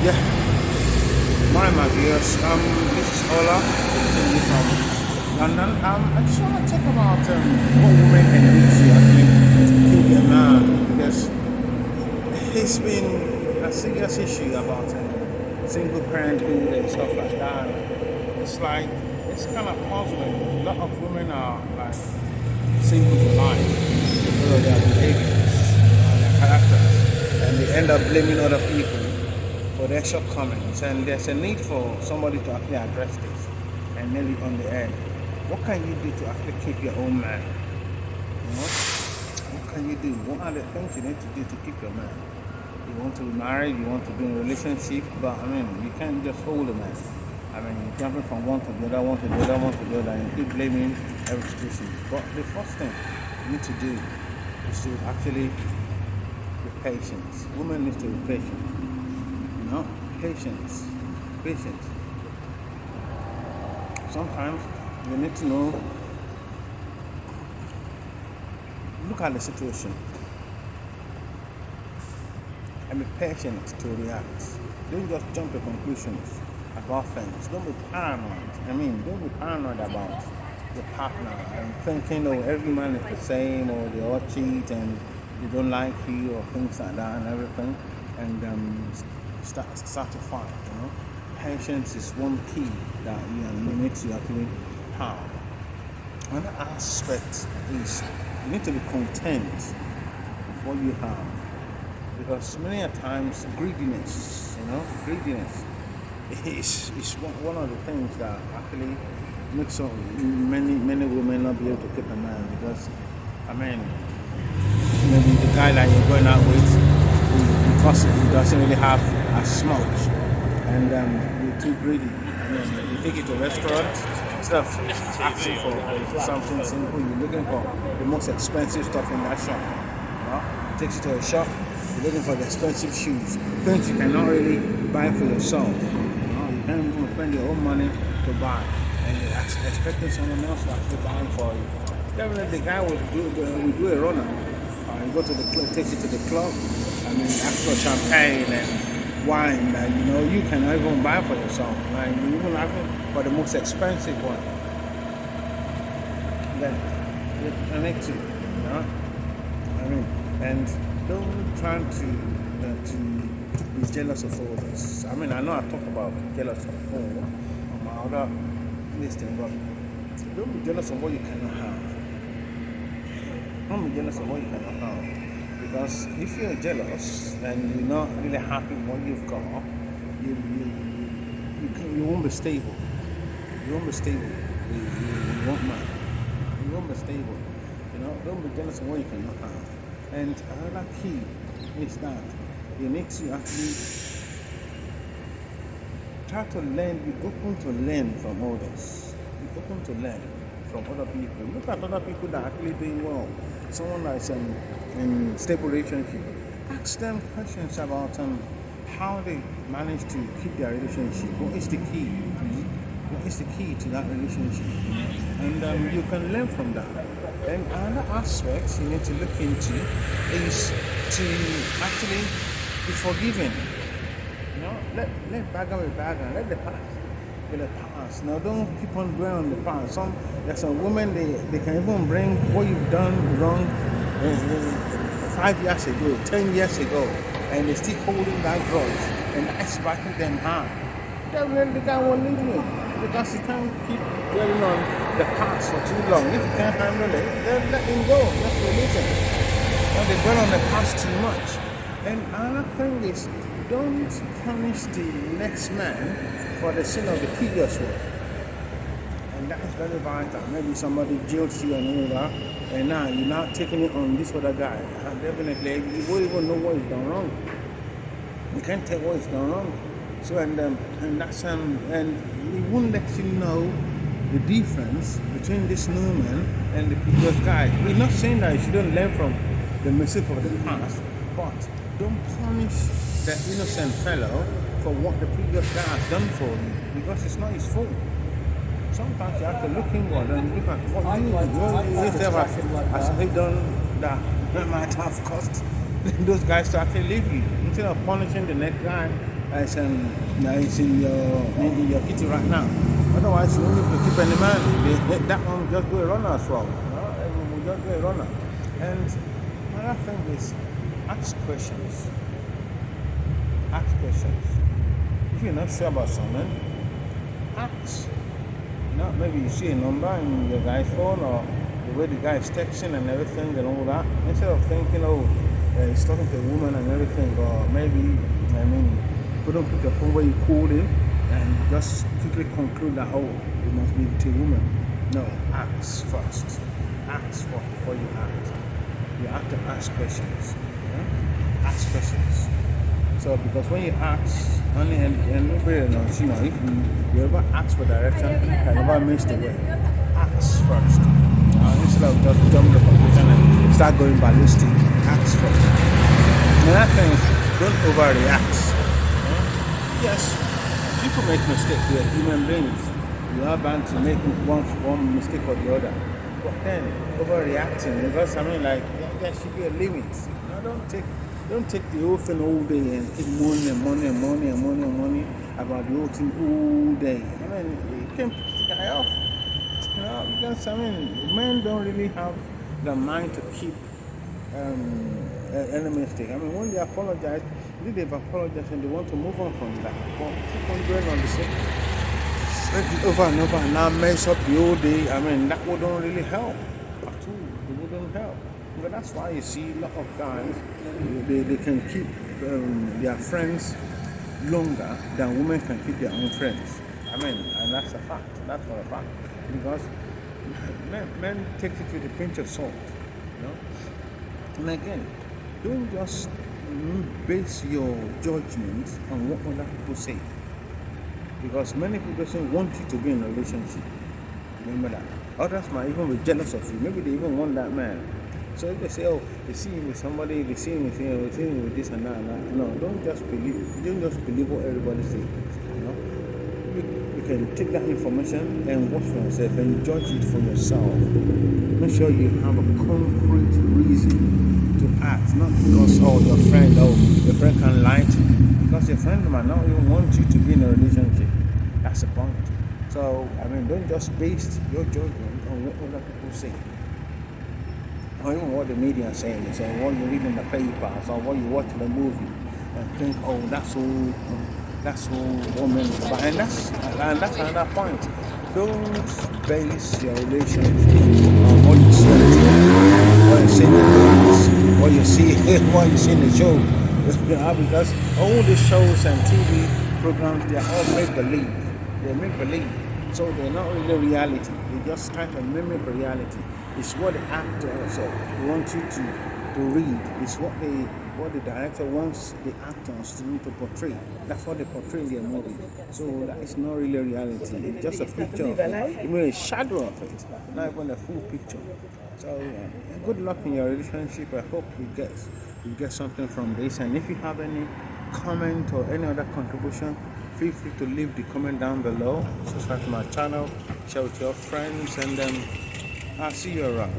Yeah, morning, my viewers. This is Ola from London. I just want to talk about what women can do to actually keep their man because it's been a serious issue about single parenthood and stuff like that. It's like it's kind of puzzling. A lot of women are like single for life because of their behaviors, their characters, and they end up blaming other people for their shortcomings. And there's a need for somebody to actually address this and nail it on the head. What can you do to actually keep your own man? You know? What can you do? What are the things you need to do to keep your man? You want to be married, you want to be in a relationship, but I mean, you can't just hold a man. I mean, you're jumping from one to the other, one to the other, one to the other, and you keep blaming every situation. But the first thing you need to do is to actually be patient. Women need to be patient. You know, patience. Patience. Sometimes you need to know, look at the situation and be patient to react. Don't just jump to conclusions about things. Don't be paranoid. Don't be paranoid about your partner and thinking, oh, every man is the same, or they all cheat and they don't like you, or things like that and everything. And start to fight. You know, patience is one key that you need to actually have. Another aspect is you need to be content with what you have, because many a times greediness is one of the things that actually makes many women not be able to keep a man. Because maybe the guy that you're going out with, because he doesn't really have as much, and you're too greedy. You take it to a restaurant, instead of asking for something simple, you're looking for the most expensive stuff in that shop. You know? Takes you to a shop, you're looking for the expensive shoes, things you cannot really buy for yourself. You can't even spend your own money to buy, and you're expecting someone else to actually buy it for you. Definitely, the guy will do a runner. You go to the club, takes you to the club, ask for champagne and wine that you cannot even buy for yourself. You even ask for the most expensive one. Then you need to, and don't try to be jealous of others. I know I talk about jealous of all on my other listing, but don't be jealous of what you cannot have. Don't be jealous of what you cannot have. Because if you're jealous and you're not really happy with what you've got, you won't be stable. You won't be stable. You won't mind. You won't be stable. Don't be jealous of what you cannot have. And another key is that you need to actually try to learn, be open to learn from others. Be open to learn from other people. Look at other people that are actually doing well. Someone that's in stable relationship. Ask them questions about how they manage to keep their relationship. What is the key? What is the key to that relationship? And you can learn from that. And another aspect you need to look into is to actually be forgiving. Let bagger be bagger. Let the past be the past. Now don't keep on dwelling on the past. There's some women they can even bring what you've done wrong 5 years ago, 10 years ago, and they're still holding that grudge, and that's biting them hard. Definitely the guy won't leave you, because you can't keep dwelling on the past for too long. If you can't handle it, then let him go. Just release him. They dwell on the past too much. And another thing is, don't punish the next man for the sin of the previous one. And that is very vital. Maybe somebody jilts you and all that, and now you're not taking it on this other guy. And definitely, you won't even know what is done wrong. You can't tell what is done wrong. So and that's and it won't let you know the difference between this new man and the previous guy. We're not saying that you shouldn't learn from the mistake of the past, but don't punish the innocent fellow for what the previous guy has done for you, because it's not his fault. Sometimes you have to look inward and look at what you yourself has done that might have caused those guys to actually leave you. Instead of punishing the next guy it's in your kitty right now. Otherwise, you won't need to keep any man. That one will just go a runner as well. It will just go a runner. And another thing is, ask questions. Ask questions. If you're not sure about someone, ask. Maybe you see a number in your guy's phone or the way the guy is texting and everything and all that. Instead of thinking, he's talking to a woman and everything, or maybe, put on put your phone where you called him and just quickly conclude that, it must be with a woman. No, ask first. Ask before you act. You have to ask questions. Yeah? Ask questions. So because when you ask, only and nobody knows, if you ever ask for direction, you can never miss the way. Ask first. Instead of just jump the conclusion and start going ballistic, ask first. Another thing is, don't overreact. Yes, people make mistakes. We are human beings. You are bound to make one mistake or the other. But then overreacting, because there should be a limit. Don't take the whole thing all day and keep money about the whole thing all day. You can pick the guy off. Because men don't really have the mind to keep any mistake. When they apologize, they've apologized and they want to move on from that. But keep on going on the same over and over and now mess up the whole day. That wouldn't really help at all. It wouldn't help. But that's why you see a lot of guys, they can keep their friends longer than women can keep their own friends. And that's a fact. That's not a fact. Because men take it with a pinch of salt. And again, don't just base your judgment on what other people say. Because many people don't want you to be in a relationship. Remember that. Others might even be jealous of you. Maybe they even want that man. So if they say, they see him with somebody, they see him with this and that and that. No, don't just believe what everybody says. You can take that information and watch for yourself and judge it for yourself. Make sure you have a concrete reason to act, not because your friend can lie to you. Because your friend might not even want you to be in a relationship. That's the point. So don't just base your judgment on what other people say. Or even what the media is saying, what you read in the papers or what you watch in the movie and think, that's all women is about. And that's another point. Don't base your relationship on what you see on TV, what you see in the movies, what you see in the show. Because all the shows and TV programs, they are all make-believe. They make-believe. So they're not really reality. They just try to mimic reality. It's what the actor also wants you to read. It's what the director wants the actors to portray. That's what they portray in their movie. So that is not really reality. It's just a picture of it. Even a shadow of it. Not even a full picture. So good luck in your relationship. I hope you get something from this. And if you have any comment or any other contribution, feel free to leave the comment down below. Subscribe to my channel, share with your friends, and I'll see you around.